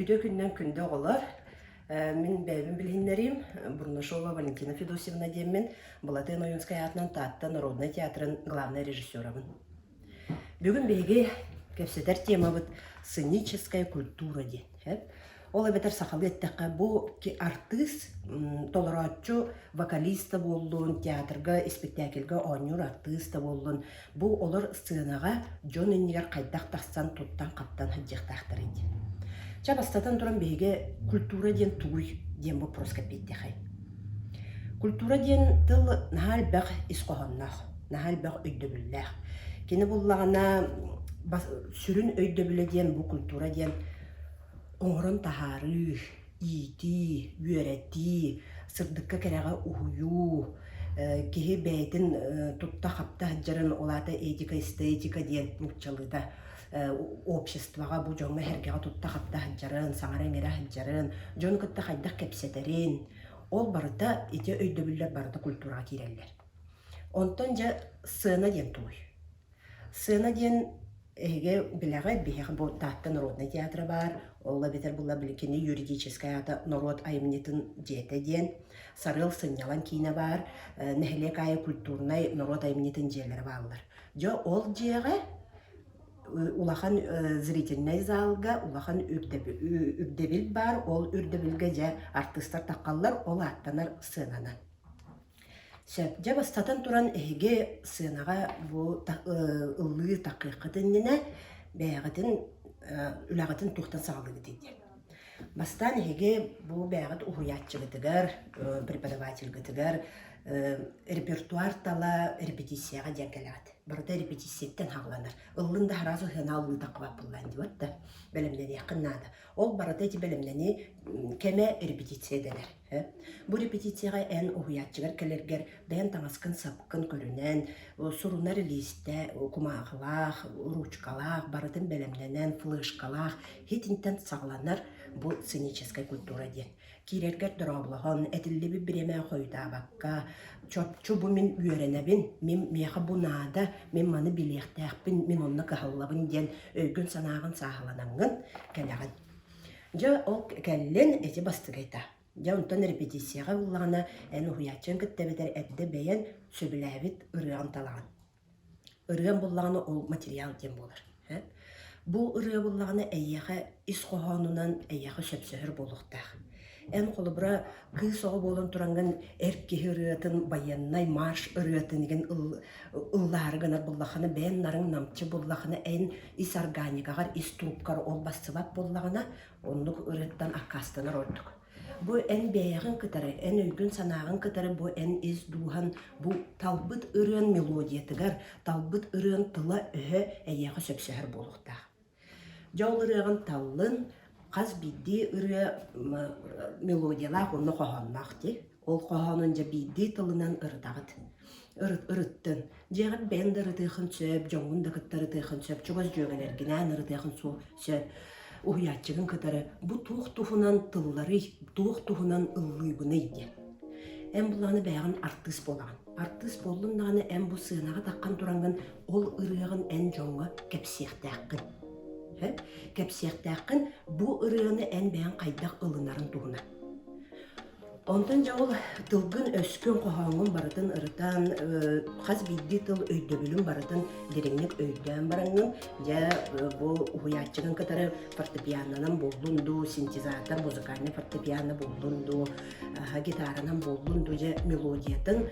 Үйдө күннен күнде олар. Мен бәйбін білгенлерім, Бурнашова Валентина Федосевна деймін, Балатын Оюнская атынан Татта Народный театрын главный режиссерымын. Бүгін бейге кепсетер тема бұд сценическая культура дейін. Ол әбетер сақалы еттіққа бұл артист, толыратчу вокалиста болуын, театрға, спектакльға ойнур артиста болуын. Бұл олар сценаға жон үнігер қайдақ тақсан тұттан қаптан хыджықтақтыр еді. Чабастатан туран беге культура ден туй ден бұл проскопетте хай. Культура ден тыл нахал бәқ исқоғаннақ, нахал бәқ өйді бүлләқ. Кені бұллағына сүрін өйді бүлі ден бұл культура ден оңырын тахары, ити, үйереті, сырдыққа кәрәға ұхую, кеге бәйтін тұтта қапта жарын олата этика, эстетика ден мұтчалыда. Обществоға бұл жоңға әргеға тұтта қапта хаджарын, саңарен әрі хаджарын, жон күтті қайдақ кәпсетерін. Ол барыда ете өйді бүллер барыда культураға керелер. Онтан жа сына ден туй. Сына ден әйге біліғай бейіғі бұл Татта Народный театры бар. Олла бетер бұлла білікені юридическая ата народ айымнетін жеті ден. Сарыл сынялан кейіне бар. Нәхілек айы культурнай народ айымнетін жерлері балылар. Жо ол жеға улахан зрительный залга, улахан үрдебіл бар, ол үрдебілге жа артистар таққалар, ол аттанар сынанан. Жа бастатан туран әйге сынаға бұл ұлы тақиқытынына бәйғатын, үлағатын тұқтан сағылығы дейді. Бастан әйге бұл бәйғат ұхуятчы гітігер, преподаватель гітігер, репертуар тала репетицияға дәкеләді. Барыда репетицияттен хағыланар. Ұлында харазы хыналығы тақывап бұллан дейбатты. Бәлімдені яқыннады. Ол барыда эти бәлімдені кәмә репетиция дәлер. Бұл репетицияға ән ұхуятчығар кәлергер бәйін таңасқын сапқын көрінен, сұрынар листі, кумағылақ, ручкалақ, барыдың бәлімденен, флешкалақ, хетінтен сағыланар бұл сценическая культура ден. Кирергер дұрабылығын, әтілі біреме қойда баққа, чөбі мен үйеренебін, мен меға бұнада, мен маны білектәқпін, мен онны қағылабын ден өйгін санағын сағыланаңын кәліғін. Жа ол кәлін әте бастығайта. Жа онтан репетицияға ұлағына ән ұхиятчын күттәбедер әдді бәйін сөбіләбіт ұрыған талаған. Ұрыған бұлағына ол материал ден болыр. Бұл ұрыға бұлағына әйеға исқоғанынан әйеға сөпсөһір болуқтақ. Ән қолы бұра кыз оғы болын тұраңын әркеғі ұрыатын, баяннай марш ұрыатын еген ұллары ғанар бұллақаны, бән нарың намчы бұллақаны ән ис органикағар, ис трубкар ол басывап бұллағына, онлық ұрыттан аққастанар ордық. Бұ ән бәйіғін кітары, ән өйгін санағын кітары, бұ ән із дуған, бұ талбыт ұрыан мелодиятығар, талбыт ұрыан тыла өйі әйеғі сөпсөһір болуқтақ. Жаул ұрыған талын, қаз бидді ұры мелодиялақ оны қоғаннақ де. Ол қоғанын жа бидді тылынан ұрдағыд. Ұрыттын. Жеғат бәнді ұрытығын сөп, жоңын да күтті ұрытығын сөп, чоғыз жөғелергінен ұрытығын сөп. Ұхиятчығын күтары. Бұ туық тұхынан тыллары, туық тұхынан ұллыбыны еді. Әм бұланы бәғін артист болаған. Артист болуынағаны әм бұ сынаға таққан тұраңын ол ұрығын ән жоңға кәпсияқтаққын. Кәпсияқтақын бұ ұрығыны ән бәйін қайдақ ұлынарын туғына. Онтан жауыл тылғын өскін қоғаңын барытын ұрытан, қаз бидді тыл өйдөбілін барытын дереңнік өйден бараңын, жа бұл ұхиятчығын кітары фортепианынан болуынду, синтезатор, музыкальный фортепиано болуынду, гитаранан болуынду, жа мелодиятын,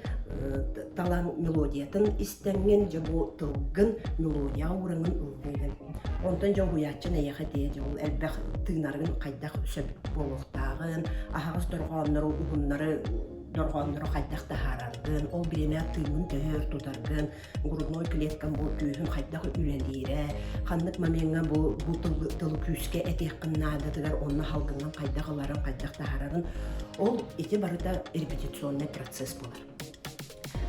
талан мелодиятын істенген, жа бұл тылғын мелодия ұрыңын ұлғыйын. Онтан жау ұхиятчын әйеқі дейді, ол әлбәқ тыңнарғын қайдақ сөп болуқтағын, ағыз дұрғанлары ұғынлары дұрғанлары қайдақ тахарарғын, ол біреме тыймын төхер тұтарғын, грудной клеткан бұл күйін қайдақ үлелері, қанлық маменға бұл тылы күйіске әтек қыннадыдығар, онына халғыннан қайдақ оларын қайдақ тахарарын, ол еті барыда репетиционный процесс болар.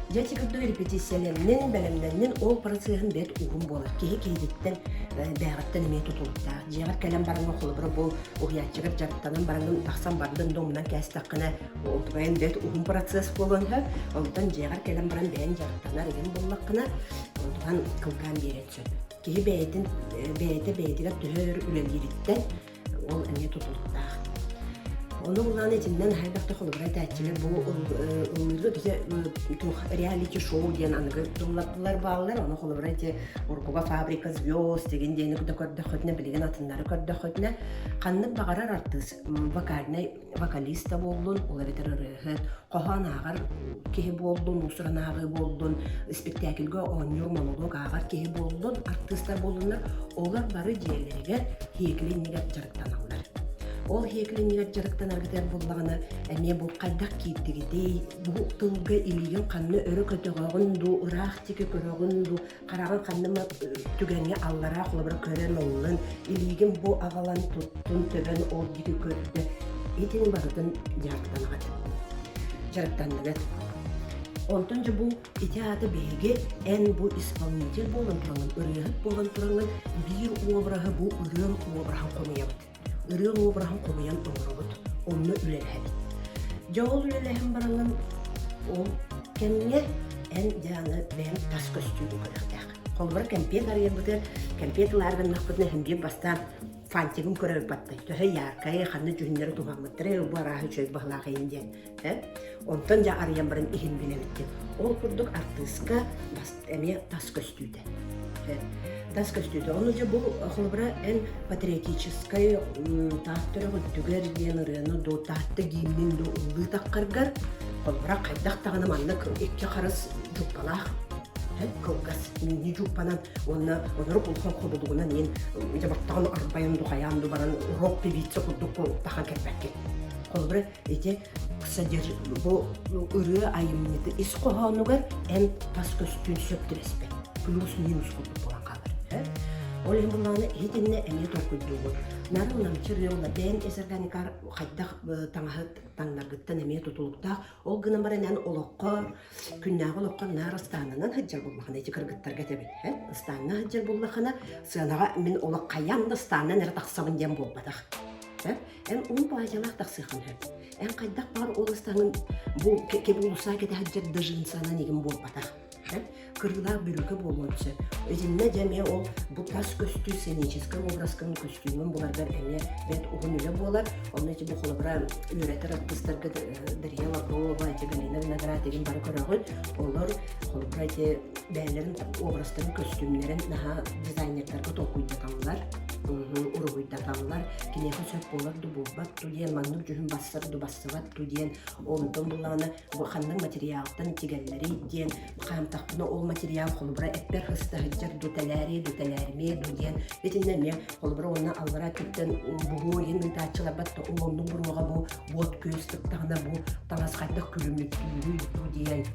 Жатикірді репетициялерінен, бәлімдерінен ол процесін бәт ұғым болар. Кейдеттен бәғаттан әме тұтылықта. Жеғар кәлем барыңа қолы бұры бұл ұғиятчығыр жарттанын барыңын тақсан бардың домынан кәс таққына олдығайын бәт ұғым процесс болуын. Олдан жеғар кәлем барың бәйін жарттанар еген болмаққына олдыған қылған берет сөді. Кейі бәйті бәйтігер түхөр үлелгеріттен ол әне тұтылықтақ. Оны бұлан етімнен хайбақты қолыбырай тәтчілер бұл ұлылы бізе реалити шоу ден анығы тұллаптылар бағылар. Оны қолыбырай те ұрқуға фабрика звезд деген дейіні күді көрді қөтіне білген атындары көрді қөтіне. Қанның бағарар артыз вокалиста болдың, олар етер ұрығыт, қоған ағар кеге болдың, ұсыран ағы болдың, спектакльге оныр монолог ағар кеге болдың, артыстар болдыңдар. Олар бары жерлерге хекілі негер жарықтан алдар. Ол хекленер жарықтан аргытар боллағына әме бұл қайдақ кейттігідей, бұл тұлғы илеген қанны өрі көтіғағын ду, ұрақ теке көріғын ду, қараған қанныма түгенге аллара құлыбыр көрен олын, илеген бұл ағалан тұттын төбен ол декі көрді. Етінің бағытын жарықтан ағады. Жарықтандығыд. Онтан жа бұл ете аты бәйге ән бұл исполнитель болын тұраңын, үрегіт болын тұраңын, бір обырағы бұл үрен обырағын қомиябыд. Үрен обырағын қомиян оңырығыд, оны үлеләбід. Жауыл үлеләхін бараңын, ол кәміне ән жаңы бәйін тас көстүйді көріқтәқ. Қолбыр кәмпет ариян бұтыр, кәмпет ұларғын нақпытны хімбен бастан фантигім көріп баттай. Төхі яркайы қанны жүхіндері тұғамыттыры барағы чөй бағлағайын ден. Онтан жа ариян барын ихін білеметтен. Ол күрдік артыска әме тас көстүйді. Тас көстүйді. Оны жа бұл қолбыра ән патриотическай тақтыры ғыттүгер ден ұрыны до тақты гимнен до ұлы таққарғар. Қолбыра қайдақ тағаны маннық екке қарыс жұппалақ. Кылгас не жуппанан оныры улхан қобылуынан ен жабаттағын арбайын дұқаянды баран рок певица құлдық таған кәпәкке. Қолбыры ете қысадер бұл үрі айымнеті ес қоғануғар ән тас көстүн сөптіреспе. Плюс-минус құлдық болан қалыр. Ол ең бұлағына етінне әмет оқыдуғы. Нары ұнам чырыула бән эсерганикар қайдақ таңағыт таңнарғыттан әмет ұтылықтақ. Ол ғынан баран ән олыққа, күннағы олыққа нар ұстанынан ғыджар болмақына еті кіргіттар кәтебі. Ұстанына ғыджар болмақына сығанаға мен олық қаянды ұстанынан әрі тақсабын дем болбадақ. Ән ұн бағалақ тақсықын хөп. Ән қайдақ бар ол ұстанын бұл кебі ұлыса кәті ғыджар дыжынсана неген болбадақ. Кырылақ бүрікі болуынсы. Өзіміне жәме ол бұл тас көстүй сценический образкын көстүймен бұлардар әме бәт ұғын үлі болар. Оның әте бұл қолыбыра үйретір аттыстарға Дарья Лаврова, Галина Виноград деген бары көріғын. Олар қолыбыра әте бәлерін образтарын көстүймлерін наға дизайнерлерге тоқуйдаталылар. Урuguydatallar, kineko söp bolar du bulbat tu diyen manlık cühün bassar du bassavat tu diyen ondan bulağına bu xanның materialdan tigelleri diyen qam taqpına ol material xolubra etber hısta hıccar duteleri dutelerime du diyen betinden men xolubra ona alvara kütten bu yen mütaçıla batta ondan buruğa bu bot göz tıktağına bu talas qaydak külümlüktüğü du diyen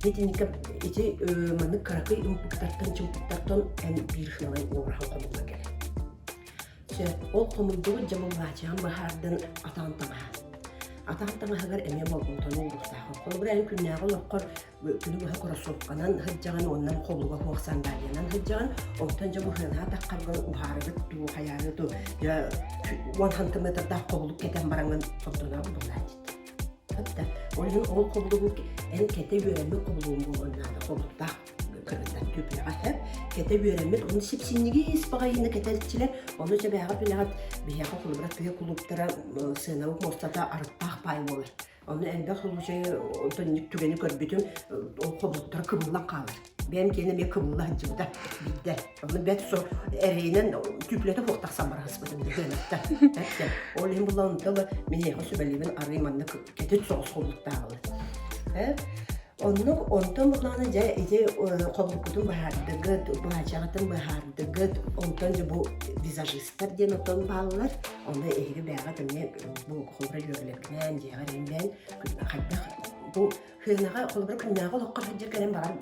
betinden eti manlık karakay impuktartan çımpuktartan en bir hınalay oğrahan qolubra gel. Ол қомылдығы жамылғачыған бағардың атантаңағығар әме болғынтаны ұлықтағы. Қолы бір ән күннәғы ұлыққыр күні бұға құрасуққанан ғыджаған, оннан қолуға қоқсан дайынан ғыджаған, онтан жа бұғына таққарған ұғарығыт ту, қаяры ту, 100 метрда қолық кетен бараңын қолдына бұлға дейді. Ол қолығы ән кәте бөрәмі қолуын болғанады, қолықтақ кыргыздар төпіға әп, кәте бөрәмет, оны сепсіннеге еспағайыны кәтәлікчілер, оны жа бәға біліғат бейяға құлыбыра түйе құлыптыра сынауық мостата арыттақ пай болыр. Оны әлбәқ сұлы жай түгені көрбетін құлыптыра кымылан қалыр. Бәм кені мен кымылы жымда бейді. Оны бәт сол әрейінен түплеті қоқтақсан барғыз бұдымды гөнетті. Ол ең бұл ұнтылы мен еға сөбәлейбін арғыманны кәте соғыз құлыптағылы. Онтан бұлағына жай еде қолыққытын бағардығыт, бағачағытын бағардығыт, онтан жа бұл визажистар ден отын бағылар. Онда егі бәға түмне бұл қолбыра жөрлерінен, жеғар ембен, қайдақ бұл хырнаға қолбыра күннаға олыққар хаджар кәрен бағар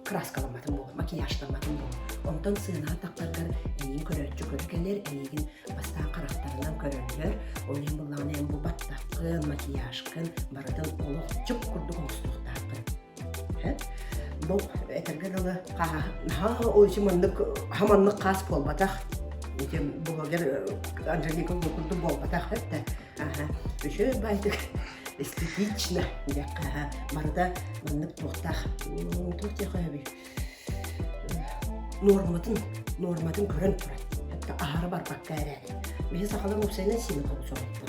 краскаламатын бұл, макияжтаматын бұл. Онтан сынаға тақтарғар әйін көрөтчі көркелер, әйін бастағы қарақтарынан көрөлер. Олен бұлағына әм бұл баттаққын, макияжқын, барыдан олық жүк күрді қоңыстықтақын. Бұл әтіргіділі ойсы хаманлық қас болбатақ. Бұлығыр Анжелика Лукурды болбатақ. Үші бәйтік эстетично. Барыда манлық тоқтақ. Тоқтақ әбі. Норматын көрін тұрады. ahara bar bakka eredi. Bihi sakalan usayna simi konsoluttu.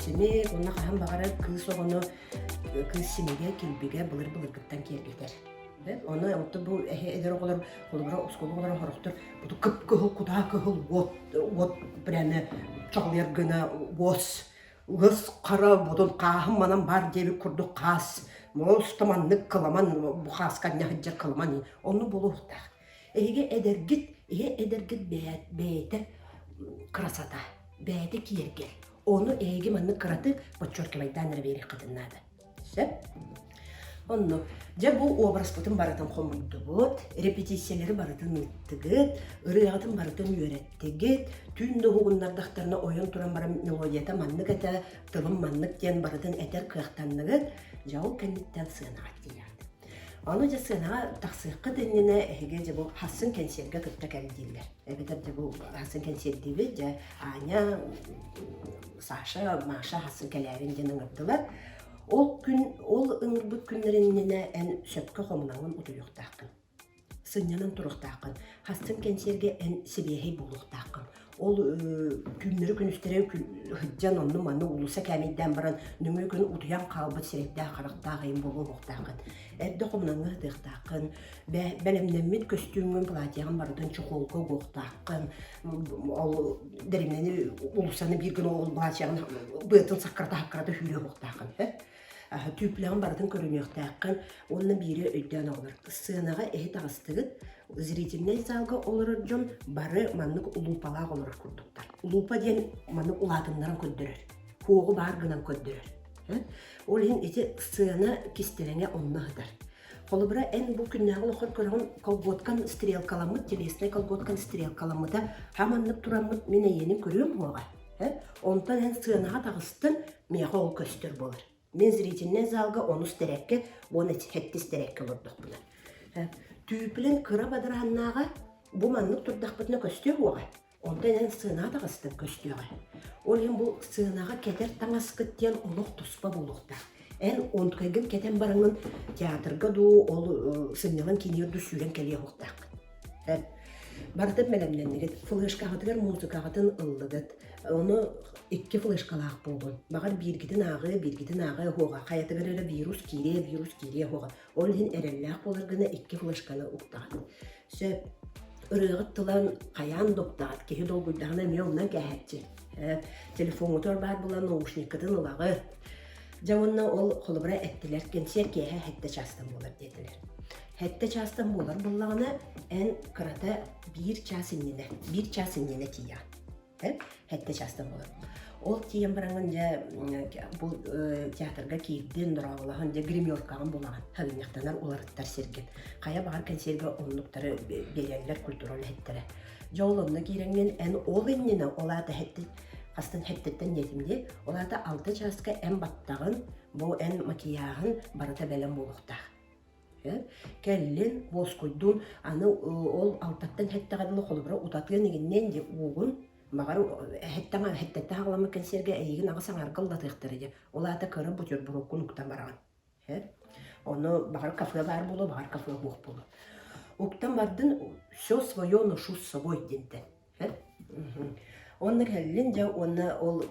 Simi onna kahan bagara kız onu kız simige kilbige bılır gıttan kergiter. Onu yaptı bu eder olur kolubra oskolu olarak horoktur. Bu kıp kıhıl kuda kıhıl ot brene çalıyar gına vos. Gız kara budun kahım manan bar devi kurdu kas. Mos tamanlık kılaman bu kaskan ne hıccar kılaman onu buluhta. Eder git beyete krasata. Beyete kiyergel. Onu ege manlık kıratı bıçörkemaydan veri kadınladı. Sep. Onu ja bu obraz bütün baratan komuldu bot, repetisiyaları baratan mittigit, ırıgatın baratan öğrettigit, tünde hugunlar dahtarına oyun turan bara melodiyata manlık ete, tılım manlık diyen baratan eter kıyaktanlıgit, ja o kenditten sığınağa diyardı. Onu ja sığınağa taksıqı denine ehege ja bu Hasan Kenserge kıtta geldiler. Evet ja bu Hasan Kenser dibi ja Anya, Saşa, Maşa Hasan Kelerin denen ıptılar. Ol ıngırbık günlerinine en söpke homunağın utuyuqtaqın. Sınyanan turuqtaqın. Hasan Kenserge en sebehey buluqtaqın. Ol günleri günüstere hıccan onu manı ulusa kemidden baran nümü gün utuyan qalbı sirekde qaraqtağın buluqtaqın. Edde homunağın hıdықтaqın. Belemnemmin köstümün platiyan barıdan çuqolga qoqtaqın. Ol derimleni ulusanı bir gün ol platiyan bıtın sakkarda hakkırada hüyle qoqtaqın. Tüpleğin barıdan görünüyortaqın. Onun biri ödden olur. Sığınağa ehet ağıstıgıt. Zrительный залга olur jön barı manlık ulupalaq olur kurduklar. Ulupa diyen manlık ulatınların köddürür. Hoğu bar gınan köddürür. Olin eti sığına kistelene onna hıdır. Kolubra en bu günnağı okur körün kolgotkan strelkalamı, telesine kolgotkan strelkalamı da hamanlık turamıt mine yeni görüyorum hoğa. Ondan en sığınağa tağыстın meğe ol köstür bolur. Men zrительный залга onu sterekke, onu hetti sterekke olurduk buna. Tüyüplen kıra badırhannağa bu manlık turdaqpıtına köstüyor hoğa. Ondan en sığınağa tağыстın köstüyor. Olin bu sığınağa keter taŋaskıt diyen oluq tuspa buluqta. En ontkagın keten barının teatrga du ol sınyalan kiniyerdu süren keliye hoqtaq. Barıtıp melemlenligit, flaşkağıtıgar muzikağıtın ıllıgıt. Onu iki flaşkalaq buldun. Bağır birgitin ağı hoğa. Hayatıgar öyle virus kiriye hoğa. Olin erellaq bolargına iki flaşkala uqtağıt. Söp, ırığıt kayan doqtağıt. Kehi dolguydağına miyondan kəhətçi. Telefonu tor bar bulan naушникатын ulağı. Javonna ol kolubra ettiler. Gençer kehe hette çastan bolar dediler. Hette çastan bolar bullağına en kırata bir çasınline tiyan. Hette çastan bolar. Ol tiyan barangınca bu teatrga kirdin durağılağınca grimyorkağın bulağın. Havinyaktanar olarıttar sergen. Kaya bağırken serge onlukları belirler kultural hettere. Jolonda girengen en ol ennine olada hette Aslan hettetten yetimdi. Olada altı çaska en battağın, bu en makiyahın barata belen buluqtağ. Kellin, boskoydun, anı ol altattan hette qadılı kolubra utatlıyan eginnen de uğun, mağar hettette ağlama kenserge eygin ağı sanargılla tığtırıcı. Olada kırı butur burukun uqtan barağın. Onu bağır kafaya bar bulu, bağır kafaya buq bulu. Uqtan bardın, все свое ношу с собой динten. Онна келлинже онна ол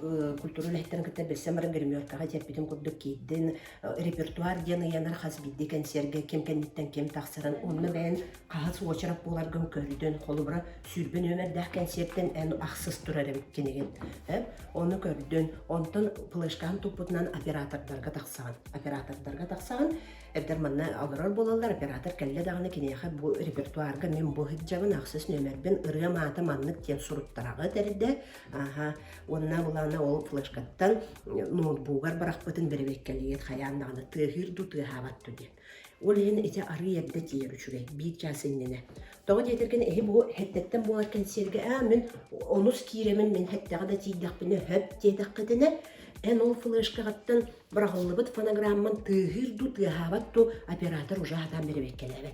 культурал хеттен кете бесемрен гримеркага терпитин курдук кейдин репертуар дени янар хазбидди консерге кем кенниттен кем таксырын онна бен кагаз очарап буларгын көрдүн колубра сүрбен өмердах консерттен эн аксыз турарым кенеген оны көрдүн онтон флешкан тупутунан оператордарга таксаган эбдер манна алырар болалар оператор келле дагына кинеха бу репертуарга мен бу хиджагын аксыз нөмербен ырга мата маннык тен суруттарага терде онна булана ол флешкаттан ноутбугар баракпытын беребеккелиет хаяннагына тыгырду тыгабатту ди ол ен эте ары ебде тиер үчүрей бир часыннене тога жетерген бу хеттеттен болар консерге мен онус киремен мен хеттага да тийдакпыны хөп тейдаккытыны en ol flaşkağıttan bırakıllıbıt fonogramman tığırdu tığabатту operatör uca hatan berebekkelebet.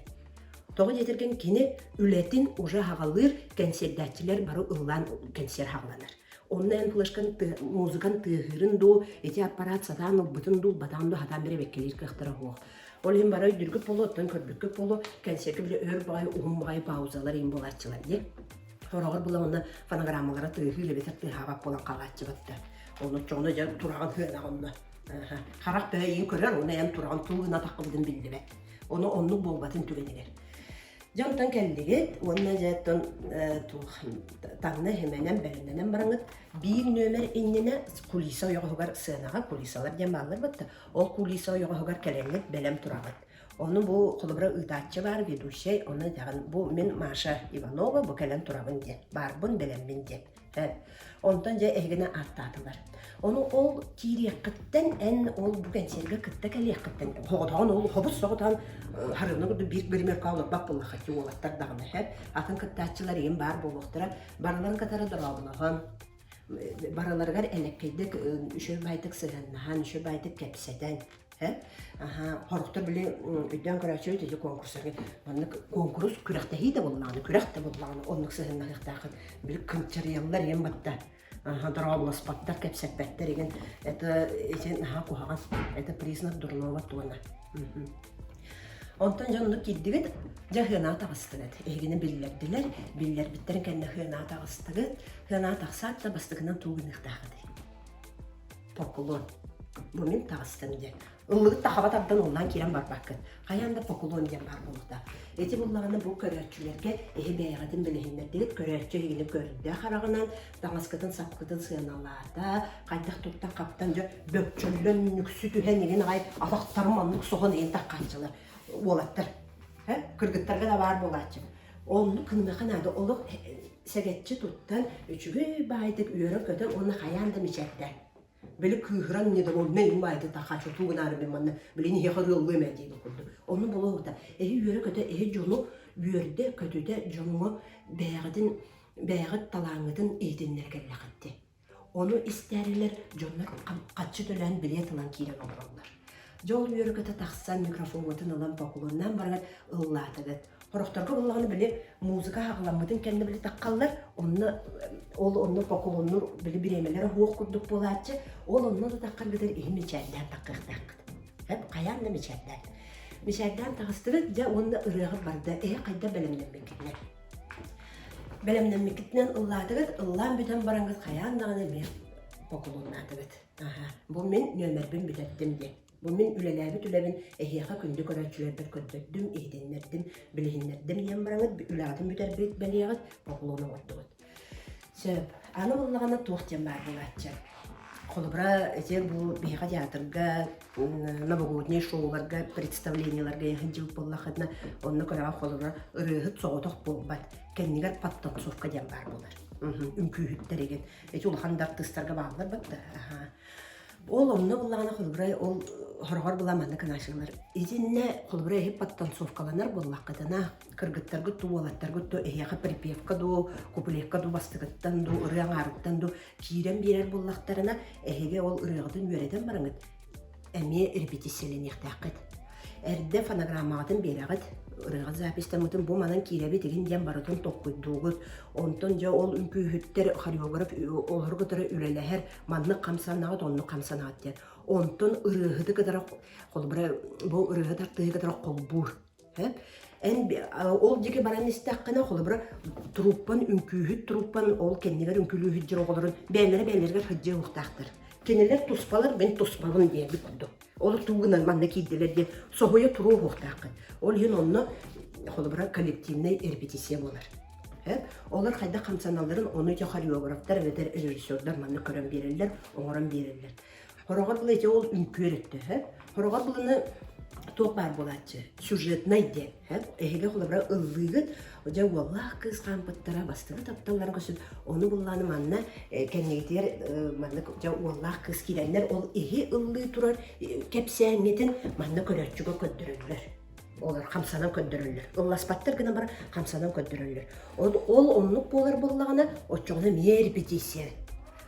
Toğu yeterken kini ületin uca hağalır konserdatçiler barı ılan konser hağlanır. Onun en flaşkan muzikan tığırın do eti aparat satan ılbıtın do batan do hatan berebekkelir kıhtara hoğ. Olayın barı dürgüp bolu, ottan körbüküp bolu konserge bile ör bağay, uğum bağay pauzalar in bolarçılar diye. Хорогор була оны фонограммалара тыгы лебетер тыгабак болан калачы батты. Оны чоңда жа тураган хына онны. Харак бәйин көрөр, оны ям тураган тугына такылдын билдибе. Оны онну болбатын түгенегер. Жантан келдигет, онна жаттан таңна хеменен бәріннен бараңыт, bir нөмер иннене кулиса ойоғығар сынаға, кулисалар дем балыр батты. Ол кулиса ойоғығар кәлеңет бәлем турагат. Оны бұл құлыбыра ұйтатчы бар, ведущий, оны дағын, бұл мен Маша Иванова, бұл кәлем турабын де, барбын бәлембін деп. Онтан жа әйгіні аттатылар. Оны ол кирияқыттан, ән ол бүген серге кітті кәлияқыттан. Хоғытаған ол хобыз соғытаған харыны күрді бір меркаулық бақ болы қати олаттар дағыны. Атын кіттатчылар ең бар болуқтыра, барылан қатары дұрабылаған. Бараларғар әлеккейдік үші байтық сығаннаған, үші байтық кәпсәден. Хорықтар біле өйден көрәчі өйдегі конкурсарға. Конкурс күрәқтәхи де болағаны, күрәқті болағаны, онық сығынна қықтақын. Білі күнчарыялар ең батта. Дұрабылас баттар, кәпсәтбәттер еген. Это қуаған, это признак дұрнова туына. Онтан жануны келдігіт, жа хына тағыстығыт. Егені білдерділер, білдер біттерін кәнді хына тағыстығыт. Хына тақсат та бастығынан туғын ұқтағыды. Покулон. Бұмен тағыстым де. Ұлығыт тақабат абдан олан керен бар баққыт. Қаянда покулон ден бар болуқта. Эти бұллағаны бұл көрәтчілерге әйі бәйғатын білігіндердігіт көрәтчі егені көрді қарағынан даңасқытын сапқытын сыяналарда, қайдақ тұттан қаптан жа бөкчөлін нүксі түхен еген ағай атақтарым анық соғын ең таққанчылар. Олаттыр. Кыргыттарға да бар болатчы. Оны кынмақан ады олық сәгетчі тұттан үчігі байдық үйірі көтен оны қаянды мечәттер. Бели кыгран не дого не имайды тахачу тугнары беманны бели не хырылы мәдиди курду. Оны болууда. Үйөрө көтө жону үйөрдө көтөдө жону бәягыт талаңыдын эйдиннерге лакатты. Оны истәрилер жоннор катчы төлөн билетынан кирен олорлар. Жол үйөрө көтө таксан микрофонтун алан покулунан барган ыллатыгыт. Хорохторга буллаганы биле музыка хагыламмытын кенде биле таккаллар, онны покулунну биле биремелер хуок курдук болачы, ол онны да таккар гыдыр мечәддән таккыктак. Каян да мечәддән. Мечәддән тагыстырып, жа онны ырыгы барды, кайда белемден мекетне. Белемден мекетнен ыллатыгыт, ыллан бүтән бараңгыз каян дагы эме покулуннатыгыт. Бу мен нөмербин бүтәттем де. Бұл мен үлеләбі түләбін әйеға күнді көрәтшілерді көттөддім, ейтенлердім, білігінлердім ем бараңыз, үләдім бүтер бейт бәлияғыз, бағылуына оттығыд. Сөп, аны болағана тоқтен бар болатшы. Қолыбыра әтер бұл бейға театрға, новогодний шоуларға, представленияларға еғін жыл болақыдына, онына көреға қолыбыра ұрығыт соғытық болбат, кәнігер паттансовқа дем бар болар. Үмкүйіттер еген. Әте ұлғандар тыстарға бағылар батты. Ол онына болағана қолыбырай, ол хорғар боламанды кынашылар. Изинне қолыбырай хеп паттансовкаланар болаққадына, кыргыттарғы ту, олаттарғы ту, әйяға припевка ду, купулекка ду, бастығыттан ду, ұрыяң арыттан ду, кирен берер болақтарына, әйеге ол ұрыяғыдың өреден барыңыд. Әме репетициялен ектақыд. Әрді фонограммағыдың берағыд, ұрыға запистен мұтын бұл манан киребі деген ден барытын тоққыдуғыд. Онтын жа ол үнкүйіттер хореограф олырғыдыры үлеләхер манны қамсанағыд, онны қамсанағыд ден. Онтын ұрығыды қыдыра қолбыра, бұл ұрығыды артығы қыдыра қолбур. Ол деге баран істіққына қолбыра труппан, үнкүйіт труппан, ол кеннегер үнкілі үджір оғылырын бәлері хүджі ұқтақтыр. Кенелер тұспалар, мен тұспалын дейбі күрді. Олар туғынан манна кейделер де соғыя тұру ұқтақын. Ол ең онны қолыбыра коллективный репетиция болар. Олар қайда қамсаналарын, оны де хореографтар, өтер режиссердар манны көрін берелер, оңырын берелер. Хорағар бұл әте ол үнкөр етті. Хорағар бұлыны тоқ бар болатшы, сюжетнай де. Әйге қолыбыра ұллығыд, Оja wallah kız kampıttıra bastığı taptalar kösüd. Onu bulanı manna kennegiter manna ja wallah kız kirenler ol ehi ıllı turar kepsenetin manna köröççüge köddürürler. Olar kamsanan köddürürler. Ollaspattır gına bar kamsanan köddürürler. Ol onluk bolar bullagına oçoğuna miye repetisiya.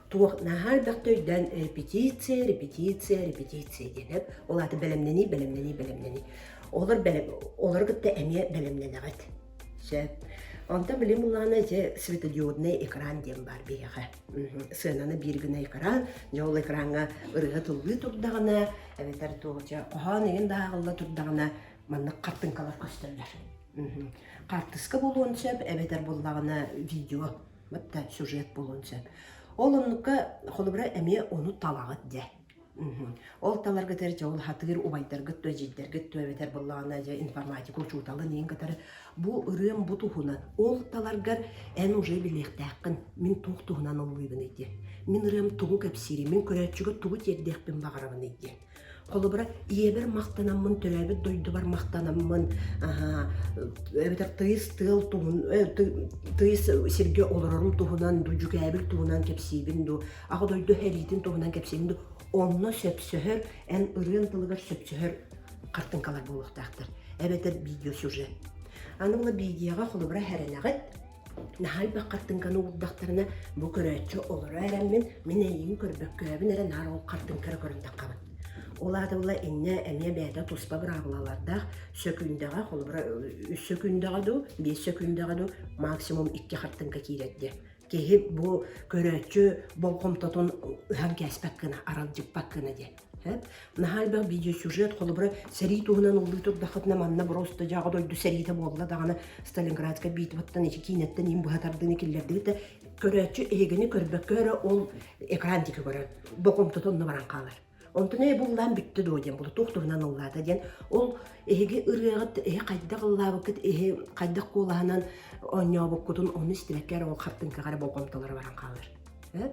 Tuğ nahal baktöyden repetisiya denip olatı belemleni. Olar gıtta emiye belemleneğet. Ondan bilim bulana svetodiodный экран дем бар бега. Сынаны bir гына экран, жол экранга ырыгы тулы турдагына, эветер тугача, ахан еген дагылла турдагына манны картынкалар көстөрлөр. Картыска болуун сөп, эбетер боллагына видео, батта сюжет болуун сөп. Ол оннукка холобра эме onu талагыт де. Ол таларга терче ол хатыр убайдаргыт төҗиддергыт төбетер боллагына же информатика учуталы нен катары бу ырым бу тухунан. Ол таларгар эн уже билектәккин мин тук тухунан оллыйбын иде. Мин ырым тугу кепсири, мин көрәчүгө тугу тердекпин багарабын иде. Холобра иебер мактанаммын төрәбит дойду бар мактанаммын. Эбетер тыйс тыл тугун, тыйс сирге олорорум тугунан ду жүгәбил тугунан кепсибин ду. Ага дойду хәритин тугунан кепсибин ду. Онно сөпсөһөр, эн ырын тылыгар сөпсөһөр картынкалар болуктактыр. Эбетер видео сюжет. Аныңла видеога холобра хәрәнәгәт. Нахал ба картынканы улдактарына бу көрәчү олора әрәммен мен әйин көрбөк көбүн әрә нар ол картынкары көрүндәк кабын. Олады була инне әмия бәді туспа бір ағылаларда сөкүндіға, қолыбыра сөкүндіға ду, 5 сөкүндіға ду максимум 2 қартынға кейретті. Кеги бұл көрәтші бұл қомтатын ұхан кәспәккіна, аралжықпақкіна де. Нахал бәк видео сюжет қолыбыра сәрей туғынан ұлды тұтдақытына манна бұросты жағы дойды сәрейті болла дағаны Сталинградска бейтіваттан ечі кейнеттен ең бұғатардың екелерді көрәтші егіні көрбәк көрі ол экран тегі көрі, бұл қомтатынны баран қалыр. Онтуне булдан битти доден бул туктугунан уллата ден ол эге ырыгыт кайда кыллабыкыт кайда колаханан оньобуккутун оны истилеккер ол картынка кара болгомтолор баран калыр.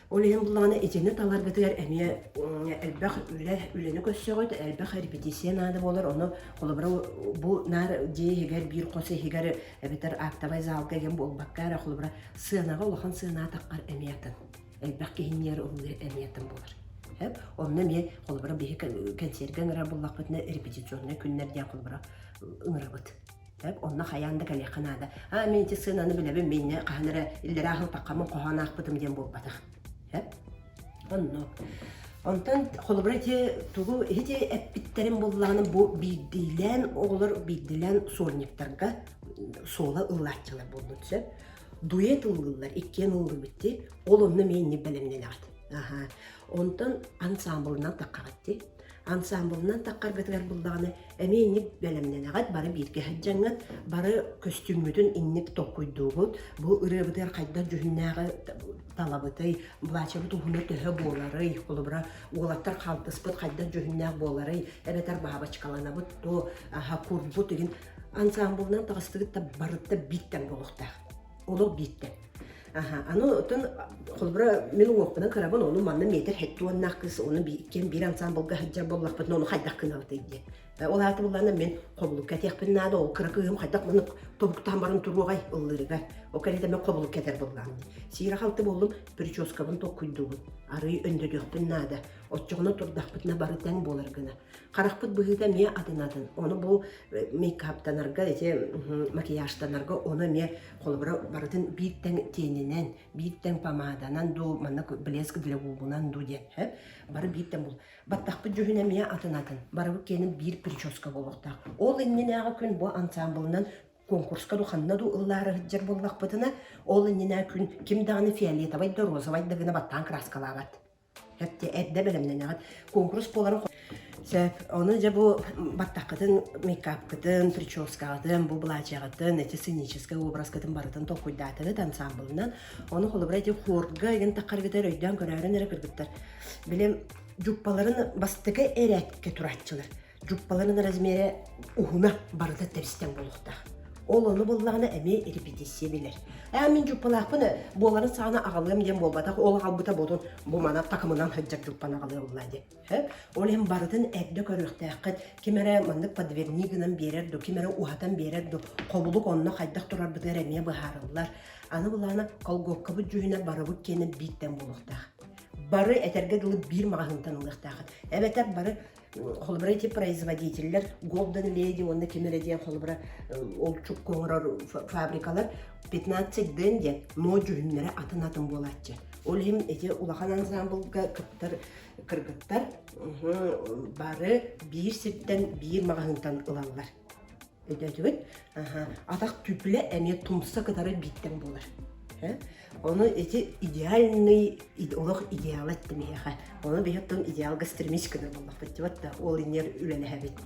Ол эм буланы эжене таларга тегер эме элбах үлени көссөгөт элбах репетиция нады болор оны колобра бу нар же егер бир косы егер эбетер актовый залга ген болбаккара колобра сынага улахан сына таккар эметин элбах кенер улы эметин болор. Онна мен қолбыра бейі консерген ұрар боллақпытына репетиционный күннер ден қолбыра ұңырабыт. Онна қаянды кәле қанады. Мен те сынаны білебім, менне қағаныры үлдері ақыл таққамын қоған ақпытым ден болбадық. Онтан қолбыра те тұғу ете әппіттерін боллағаны бұл бейділен, оғылыр бейділен сорниктарға сола ұллатчылар болды түсі. Дуэт ұлғылар, еккен ұлғы бітті, ол онны мен не білімнен ағады. Онтан ансамблынан таққағатты. Ансамблынан таққар бітігер бұлдағаны әмейіне бәлемнен ағат, бары бирге хаджаңат, бары көстүммүтін иннік тоққойдуғыт, бұл ұры бұтыр қайда жүхіннәғы талабытай, бұлачығы тұғыны түхі болары, қолыбыра оғылаттар қалтыспыт қайда жүхіннәғы болары, әбетар бағабачқалана бұт, то қур бұт деген ансамблынан тағыстығытта барытта биттен болуқтақ. Олық биттен. Аны отын қолбыра мен оңықпынан қарабын, оны манны метр хеттуан наққыз, оны бір ансамблға хаджар боллақпытын, оны қайдақ қыналды еді. Ол аты болғаны мен қобылық кәтеқпін нады, ол қырақығым қайдақ мұны тобықтан барын тұруғай ұллырыға. О кәлеті мен қобылық кәтер болғаны. Сейра қалты болым, прическабын тоқ күйдуғын. Ары өндөдөқпін нады, отчығына тұрдақпытына бары тәң боларғына. Қарақпыт бұғыда ме адынадын. Оны бұл мейкаптанарға, макияжтанарға, оны ме қолыбыра барытын бір тәң тенінен, бір тәң помаданан, манна білескі біле болғынан ден. Бары бір тәң бол. Баттақпыт жүхіне ме адынадын. Бары кенің бір прическа болуқтақ. Ол иннен ағы күн бұл ансамблынан конкурска духанна ду ыллары жер боллақпытына, ол иннен күн кимдағаны фиолетовай да розовай да гына баттан краскалағат. Әпте әдді білімнен ағат. Конкурс боларын оны же бұл баттаққытын, мейкапқытын, прическағытын, бұл бұлачағытын, әте сценический образқытын барытын тоқойдатығы ансамблынан, оны қолыбыр әте хорға еген таққарғытар өйден көрәрін әрі кіргіттар. Білем, жүппаларын бастығы әрәтке тұратчылар. Жүппаларын размері ұғына барыда тәрістен болуқтақ. Ол оны болағына әме репетиция білер. Әмін жүппалақпыны боларын сағына ағалығым ден болбатақ, ол ағалбыта болдың бұл мана тақымынан хаджак жүппан ағалығы болады. Ол әм барытын әдді көріқтәқіт, кемері мандық подвернигінен берерді, кемері ұғатан берерді, қобылық онына қайдақ тұрар бұтыр әме бұхарылар. Аны болағына қолғоққыбы жүхіне барыбы кені биттен болуқтақ. Бары әтерге дылы бір мағынтан ұлықтақыт. Әбәтәп бары холбыра эти производителлер, Golden Lady, онда кемереден холбыра олчук коңырар фабрикалар 15 ден но жүгінлері атын болатчы. Ол hem эти улахан ансамблға кыргыттар бары бір сеттен бір мағынтан ылалар. Өдәдігіт, атақ түплі әме тұмсы кытары биттен болар. Оны эти идеальный, олық идеал әттімейіға. Оны бейіттің идеалға стремишкіні болмақ бітті, ол инер үләлі әбет.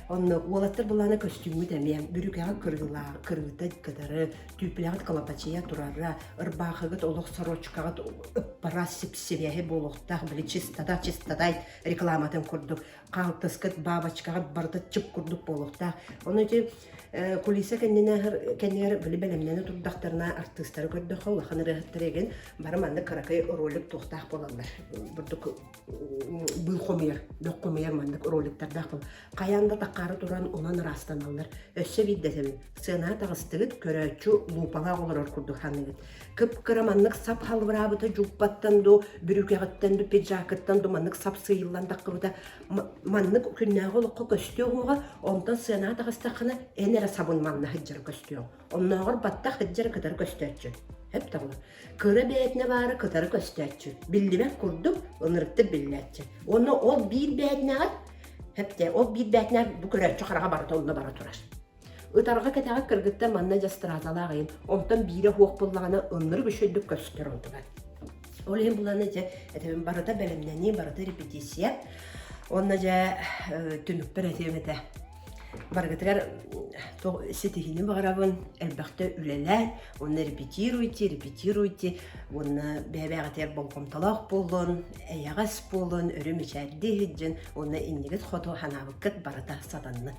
Онны уолаттар буланы костюмы дәмәм, бүрүгәгә кыргылар, кыргыта кадары, түйпләгәт калапачия турара, ырбахыгыт олох сорочкагыт пара сипсебеһе болохтах били чистодай рекламатын курдук. Калтыскыт бабачкагыт барды чып курдук болохтах. Оны ки кулиса кеннер били белемнәне турдактарына артистлар көрдөх холлахын рәхәттәреген барманны каракай ролик тохтах болалар. Бурдук бул хомер, док хомер мандык роликтарда кыл. Каянда таккары туран онан растаналар. Өссө биддәсем. Сына тагыстыгыт көрәчү лупала олар курдук ханныгыт. Кып кыраманнык сап халбырабыта жуппаттан до бүрүкәгәттән до пиджакыттан до маннык сап сыйыллан даккырда маннык күннәгә лукка көстөгөгә онтан сына тагыстакны энере сабын манна хиҗҗер көстөг. Оннагыр батта хиҗҗер кадәр көстәчү. Hep tamam. Kıra beyetine varı kıtarı gösterçü. Bildimek kurduk, onırıktı billetçi. Onu o bir beyetine at, hep de o bir beyetine bu kıra çıkarağa barıta onunla barı turar. Itarığa ketağı kırgıtta manna jastıradalar ondan biri hoğuk bullağına onları bir şeydük göster oldular. Olayın bulanıca, etebim barıta belimleni, barıta repetisiye. Onunca tünük bir etemede. Баргатыгар сетихини барабын, элбәхтә үләләр, онны репетируйте, онны бәбәгәтер болкомталак болын, әягас болын, өрүмечәрди хиджин, онны иннигет хото ханабыккыт барата саданны.